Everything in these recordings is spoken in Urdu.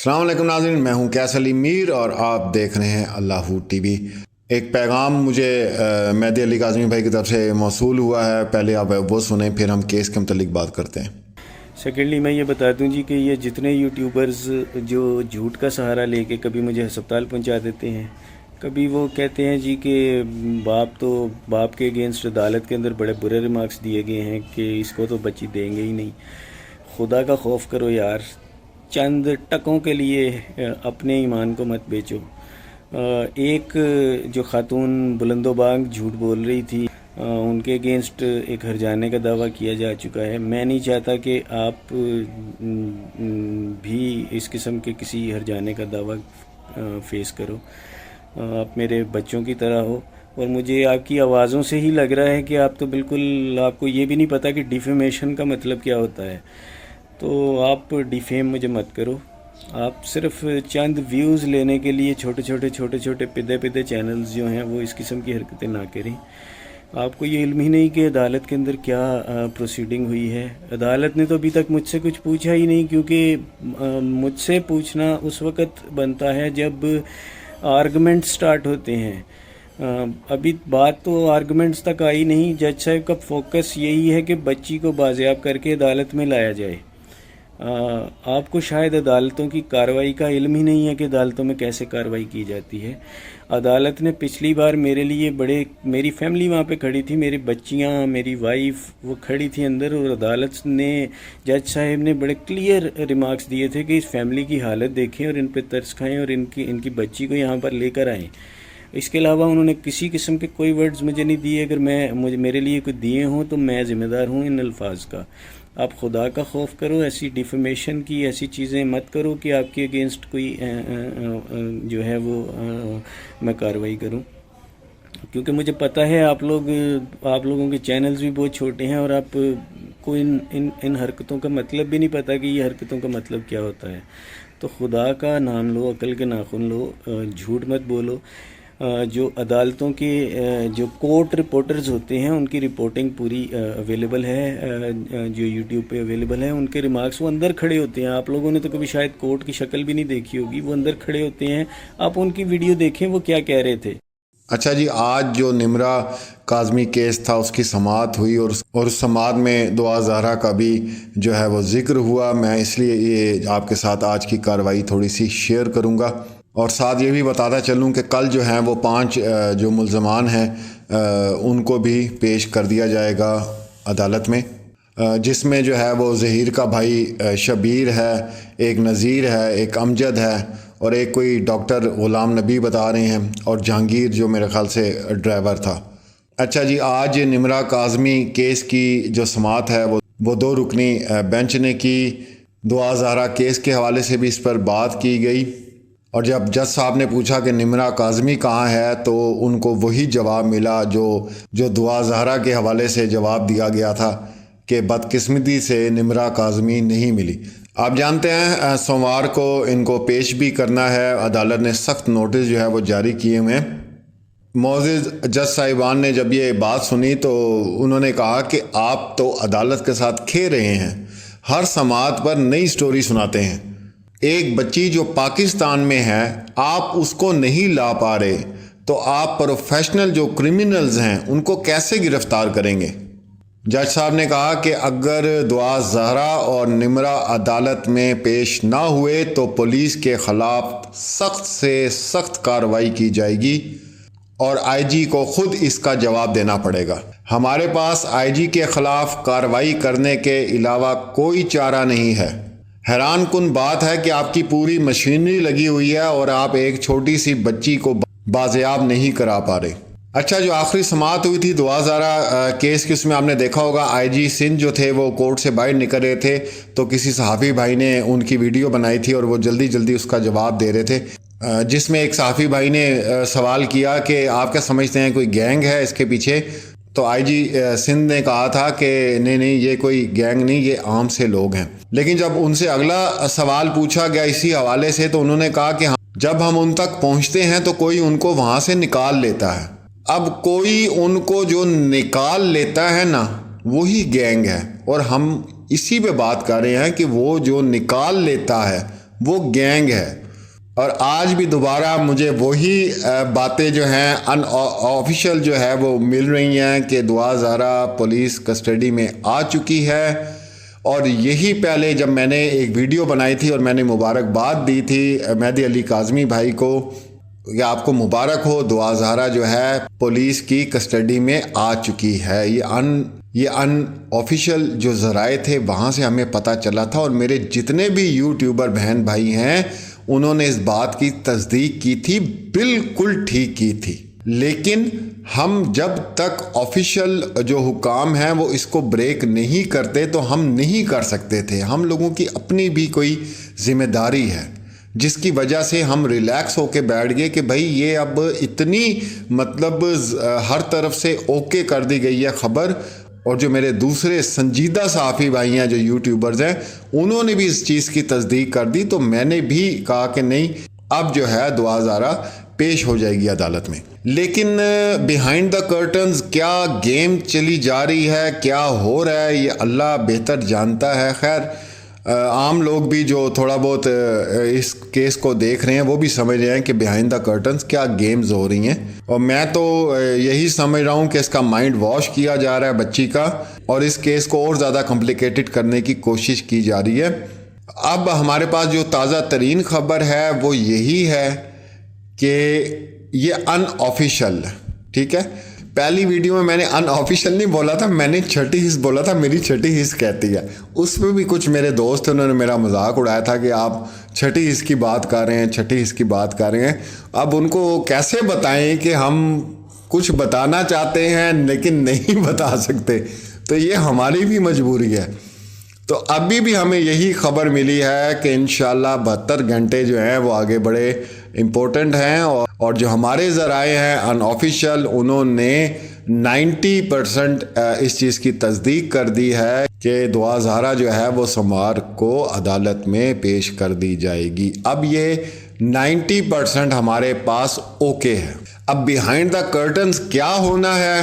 السلام علیکم ناظرین، میں ہوں کیس علی میر اور آپ دیکھ رہے ہیں اللہ ٹی وی۔ ایک پیغام مجھے مہدی علی کاظمی بھائی کی طرف سے موصول ہوا ہے، پہلے آپ وہ سنیں پھر ہم کیس کے متعلق بات کرتے ہیں۔ سیکنڈلی میں یہ بتا دوں جی کہ یہ جتنے یوٹیوبرز جو جھوٹ کا سہارا لے کے کبھی مجھے ہسپتال پہنچا دیتے ہیں، کبھی وہ کہتے ہیں جی کہ باپ کے اگینسٹ عدالت کے اندر بڑے برے ریمارکس دیے گئے ہیں کہ اس کو تو بچی دیں گے ہی نہیں۔ خدا کا خوف کرو یار، چند ٹکوں کے لیے اپنے ایمان کو مت بیچو۔ ایک جو خاتون بلند و بانگ جھوٹ بول رہی تھی، ان کے اگینسٹ ایک ہرجانے کا دعویٰ کیا جا چکا ہے۔ میں نہیں چاہتا کہ آپ بھی اس قسم کے کسی ہرجانے کا دعویٰ فیس کرو۔ آپ میرے بچوں کی طرح ہو، اور مجھے آپ کی آوازوں سے ہی لگ رہا ہے کہ آپ تو بالکل، آپ کو یہ بھی نہیں پتہ کہ ڈیفیمیشن کا مطلب کیا ہوتا ہے۔ تو آپ ڈیفیم مجھے مت کرو۔ آپ صرف چند ویوز لینے کے لیے چھوٹے پدے چینلز جو ہیں وہ اس قسم کی حرکتیں نہ کریں۔ آپ کو یہ علم ہی نہیں کہ عدالت کے اندر کیا پروسیڈنگ ہوئی ہے۔ عدالت نے تو ابھی تک مجھ سے کچھ پوچھا ہی نہیں، کیونکہ مجھ سے پوچھنا اس وقت بنتا ہے جب آرگومنٹ سٹارٹ ہوتے ہیں۔ ابھی بات تو آرگومنٹس تک آئی نہیں۔ جج صاحب کا فوکس یہی ہے کہ بچی کو بازیاب کر کے عدالت میں لایا جائے۔ آپ کو شاید عدالتوں کی کارروائی کا علم ہی نہیں ہے کہ عدالتوں میں کیسے کارروائی کی جاتی ہے۔ عدالت نے پچھلی بار میرے لیے میری فیملی وہاں پہ کھڑی تھی، میری بچیاں، میری وائف وہ کھڑی تھی اندر، اور عدالت نے، جج صاحب نے بڑے کلیئر ریمارکس دیے تھے کہ اس فیملی کی حالت دیکھیں اور ان پہ ترس کھائیں اور ان کی بچی کو یہاں پر لے کر آئیں۔ اس کے علاوہ انہوں نے کسی قسم کے کوئی ورڈز مجھے نہیں دیے۔ اگر میرے لیے کوئی دیے ہوں تو میں ذمہ دار ہوں ان الفاظ کا۔ آپ خدا کا خوف کرو، ایسی ڈیفیمیشن کی ایسی چیزیں مت کرو کہ آپ کے اگینسٹ کوئی جو ہے وہ میں کارروائی کروں، کیونکہ مجھے پتہ ہے آپ لوگوں کے چینلز بھی بہت چھوٹے ہیں اور آپ کو ان حرکتوں کا مطلب بھی نہیں پتہ کہ یہ حرکتوں کا مطلب کیا ہوتا ہے۔ تو خدا کا نام لو، عقل کے ناخن لو، جھوٹ مت بولو۔ جو عدالتوں کے جو کورٹ رپورٹرز ہوتے ہیں ان کی رپورٹنگ پوری اویلیبل ہے، جو یوٹیوب پہ اویلیبل ہے۔ ان کے ریمارکس وہ اندر کھڑے ہوتے ہیں، آپ لوگوں نے تو کبھی شاید کورٹ کی شکل بھی نہیں دیکھی ہوگی، وہ اندر کھڑے ہوتے ہیں، آپ ان کی ویڈیو دیکھیں وہ کیا کہہ رہے تھے۔ اچھا جی، آج جو نمرہ کاظمی کیس تھا اس کی سماعت ہوئی، اور اس سماعت میں دعا زہرا کا بھی جو ہے وہ ذکر ہوا۔ میں اس لیے یہ آپ کے ساتھ آج کی کارروائی تھوڑی سی شیئر کروں گا، اور ساتھ یہ بھی بتاتا چلوں کہ کل جو ہیں وہ 5 جو ملزمان ہیں ان کو بھی پیش کر دیا جائے گا عدالت میں، جس میں جو ہے وہ ظہیر کا بھائی شبیر ہے، ایک نذیر ہے، ایک امجد ہے، اور ایک کوئی ڈاکٹر غلام نبی بتا رہے ہیں، اور جہانگیر جو میرے خیال سے ڈرائیور تھا۔ اچھا جی، آج نمرہ کاظمی کیس کی جو سماعت ہے وہ 2 رکنی بینچ نے کی۔ دعا زہرا کیس کے حوالے سے بھی اس پر بات کی گئی، اور جب جج صاحب نے پوچھا کہ نمرہ کاظمی کہاں ہے تو ان کو وہی جواب ملا جو دعا زہرا کے حوالے سے جواب دیا گیا تھا کہ بدقسمتی سے نمرہ کاظمی نہیں ملی۔ آپ جانتے ہیں سوموار کو ان کو پیش بھی کرنا ہے، عدالت نے سخت نوٹس جو ہے وہ جاری کیے ہوئے ہیں۔ معزز جج صاحبان نے جب یہ بات سنی تو انہوں نے کہا کہ آپ تو عدالت کے ساتھ کھیل رہے ہیں، ہر سماعت پر نئی سٹوری سناتے ہیں۔ ایک بچی جو پاکستان میں ہے آپ اس کو نہیں لا پا رہے، تو آپ پروفیشنل جو کرمنلز ہیں ان کو کیسے گرفتار کریں گے؟ جج صاحب نے کہا کہ اگر دعا زہرا اور نمرہ عدالت میں پیش نہ ہوئے تو پولیس کے خلاف سخت سے سخت کارروائی کی جائے گی، اور آئی جی کو خود اس کا جواب دینا پڑے گا۔ ہمارے پاس آئی جی کے خلاف کارروائی کرنے کے علاوہ کوئی چارہ نہیں ہے۔ حیران کن بات ہے کہ آپ کی پوری مشینری لگی ہوئی ہے اور آپ ایک چھوٹی سی بچی کو بازیاب نہیں کرا پا رہے۔ اچھا، جو آخری سماعت ہوئی تھی دعا زہرا کیس کی، اس میں آپ نے دیکھا ہوگا آئی جی سندھ جو تھے وہ کورٹ سے باہر نکل رہے تھے، تو کسی صحافی بھائی نے ان کی ویڈیو بنائی تھی اور وہ جلدی اس کا جواب دے رہے تھے، جس میں ایک صحافی بھائی نے سوال کیا کہ آپ کیا سمجھتے ہیں کوئی گینگ ہے اس کے پیچھے؟ تو آئی جی سندھ نے کہا تھا کہ نہیں یہ کوئی گینگ نہیں، یہ عام سے لوگ ہیں۔ لیکن جب ان سے اگلا سوال پوچھا گیا اسی حوالے سے تو انہوں نے کہا کہ جب ہم ان تک پہنچتے ہیں تو کوئی ان کو وہاں سے نکال لیتا ہے۔ اب کوئی ان کو جو نکال لیتا ہے نا وہی گینگ ہے، اور ہم اسی پہ بات کر رہے ہیں کہ وہ جو نکال لیتا ہے وہ گینگ ہے، اور آج بھی دوبارہ مجھے وہی باتیں جو ہیں ان آفیشیل جو ہے وہ مل رہی ہیں کہ دعا زہرا پولیس کسٹڈی میں آ چکی ہے۔ اور یہی پہلے جب میں نے ایک ویڈیو بنائی تھی اور میں نے مبارکباد دی تھی مہدی علی کاظمی بھائی کو کہ آپ کو مبارک ہو، دعا زہرا جو ہے پولیس کی کسٹڈی میں آ چکی ہے۔ یہ ان آفیشیل جو ذرائع تھے وہاں سے ہمیں پتہ چلا تھا، اور میرے جتنے بھی یوٹیوبر بہن بھائی ہیں انہوں نے اس بات کی تصدیق کی تھی، بالکل ٹھیک کی تھی۔ لیکن ہم جب تک آفیشیل جو حکام ہیں وہ اس کو بریک نہیں کرتے تو ہم نہیں کر سکتے تھے۔ ہم لوگوں کی اپنی بھی کوئی ذمہ داری ہے، جس کی وجہ سے ہم ریلیکس ہو کے بیٹھ گئے کہ بھائی یہ اب اتنی مطلب ہر طرف سے اوکے کر دی گئی ہے خبر، اور جو میرے دوسرے سنجیدہ صحافی بھائی ہیں جو یوٹیوبرز ہیں انہوں نے بھی اس چیز کی تصدیق کر دی، تو میں نے بھی کہا کہ نہیں اب جو ہے دعا زہرا پیش ہو جائے گی عدالت میں۔ لیکن بیہائنڈ دا کرٹنز کیا گیم چلی جا رہی ہے، کیا ہو رہا ہے، یہ اللہ بہتر جانتا ہے۔ خیر عام لوگ بھی جو تھوڑا بہت اس کیس کو دیکھ رہے ہیں وہ بھی سمجھ رہے ہیں کہ بیہائنڈ دا کرٹنز کیا گیمز ہو رہی ہیں، اور میں تو یہی سمجھ رہا ہوں کہ اس کا مائنڈ واش کیا جا رہا ہے بچی کا، اور اس کیس کو اور زیادہ کمپلیکیٹڈ کرنے کی کوشش کی جا رہی ہے۔ اب ہمارے پاس جو تازہ ترین خبر ہے وہ یہی ہے کہ یہ ان آفیشیل، ٹھیک ہے، پہلی ویڈیو میں نے ان آفیشیل نہیں بولا تھا، میں نے چھٹی حص بولا تھا، میری چھٹی حص کہتی ہے۔ اس میں بھی کچھ میرے دوست انہوں نے میرا مذاق اڑایا تھا کہ آپ چھٹی حص کی بات کر رہے ہیں، چھٹی حص کی بات کر رہے ہیں۔ اب ان کو کیسے بتائیں کہ ہم کچھ بتانا چاہتے ہیں لیکن نہیں بتا سکتے، تو یہ ہماری بھی مجبوری ہے۔ تو ابھی بھی ہمیں یہی خبر ملی ہے کہ انشاءاللہ 72 گھنٹے جو ہیں وہ آگے بڑے امپورٹنٹ ہیں، اور جو ہمارے ذرائع ہیں ان آفیشیل انہوں نے 90% اس چیز کی تصدیق کر دی ہے کہ دعا زہرا جو ہے وہ سوموار کو عدالت میں پیش کر دی جائے گی۔ اب یہ 90% ہمارے پاس اوکے ہے۔ اب بیہائنڈ دا کرٹنز کیا ہونا ہے،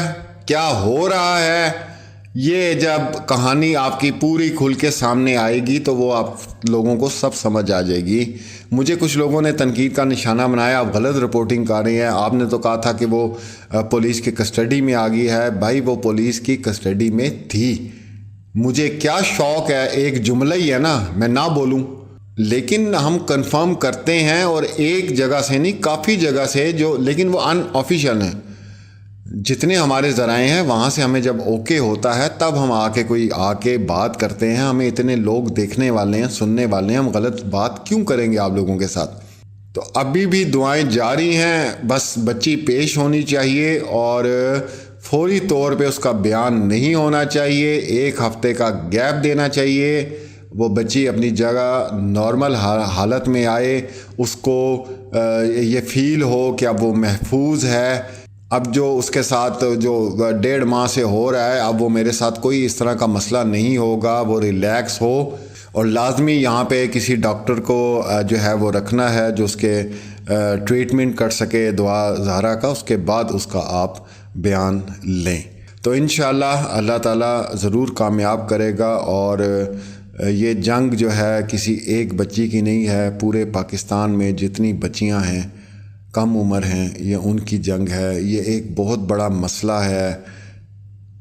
کیا ہو رہا ہے، یہ جب کہانی آپ کی پوری کھل کے سامنے آئے گی تو وہ آپ لوگوں کو سب سمجھ آ جائے گی۔ مجھے کچھ لوگوں نے تنقید کا نشانہ بنایا، آپ غلط رپورٹنگ کر رہی ہیں، آپ نے تو کہا تھا کہ وہ پولیس کی کسٹڈی میں آ گئی ہے۔ بھائی وہ پولیس کی کسٹڈی میں تھی، مجھے کیا شوق ہے، ایک جملہ ہی ہے نا، میں نہ بولوں، لیکن ہم کنفرم کرتے ہیں، اور ایک جگہ سے نہیں کافی جگہ سے جو، لیکن وہ ان آفیشیل ہیں، جتنے ہمارے ذرائع ہیں وہاں سے ہمیں جب اوکے ہوتا ہے تب ہم آ کے بات کرتے ہیں۔ ہمیں اتنے لوگ دیکھنے والے ہیں، سننے والے ہیں، ہم غلط بات کیوں کریں گے آپ لوگوں کے ساتھ؟ تو ابھی بھی دعائیں جاری ہیں، بس بچی پیش ہونی چاہیے، اور فوری طور پہ اس کا بیان نہیں ہونا چاہیے، 1 ہفتے کا گیپ دینا چاہیے، وہ بچی اپنی جگہ نارمل حالت میں آئے، اس کو یہ فیل ہو کہ اب وہ محفوظ ہے۔ اب جو اس کے ساتھ جو 1.5 ماہ سے ہو رہا ہے، اب وہ میرے ساتھ کوئی اس طرح کا مسئلہ نہیں ہوگا، وہ ریلیکس ہو، اور لازمی یہاں پہ کسی ڈاکٹر کو جو ہے وہ رکھنا ہے جو اس کے ٹریٹمنٹ کر سکے دعا زہرا کا، اس کے بعد اس کا آپ بیان لیں۔ تو انشاءاللہ اللہ تعالیٰ ضرور کامیاب کرے گا، اور یہ جنگ جو ہے کسی ایک بچی کی نہیں ہے، پورے پاکستان میں جتنی بچیاں ہیں کم عمر ہیں یہ ان کی جنگ ہے۔ یہ ایک بہت بڑا مسئلہ ہے،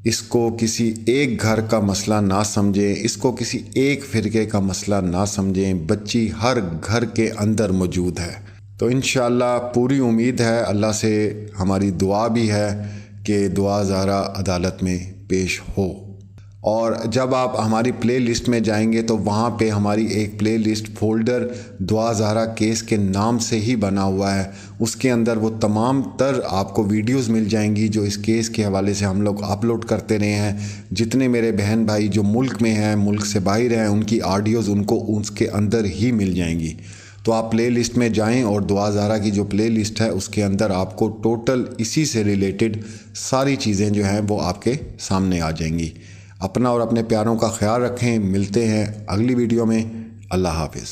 اس کو کسی ایک گھر کا مسئلہ نہ سمجھیں، اس کو کسی ایک فرقے کا مسئلہ نہ سمجھیں، بچی ہر گھر کے اندر موجود ہے۔ تو انشاءاللہ پوری امید ہے، اللہ سے ہماری دعا بھی ہے کہ دعا زہرا عدالت میں پیش ہو۔ اور جب آپ ہماری پلے لسٹ میں جائیں گے تو وہاں پہ ہماری ایک پلے لسٹ فولڈر دعا زہرا کیس کے نام سے ہی بنا ہوا ہے، اس کے اندر وہ تمام تر آپ کو ویڈیوز مل جائیں گی جو اس کیس کے حوالے سے ہم لوگ اپلوڈ کرتے رہے ہیں۔ جتنے میرے بہن بھائی جو ملک میں ہیں، ملک سے باہر ہیں، ان کی آڈیوز ان کو اس کے اندر ہی مل جائیں گی۔ تو آپ پلے لسٹ میں جائیں، اور دعا زہرا کی جو پلے لسٹ ہے اس کے اندر آپ کو ٹوٹل اسی سے ریلیٹڈ ساری چیزیں جو ہیں وہ آپ کے سامنے آ جائیں گی۔ اپنا اور اپنے پیاروں کا خیال رکھیں، ملتے ہیں اگلی ویڈیو میں، اللہ حافظ۔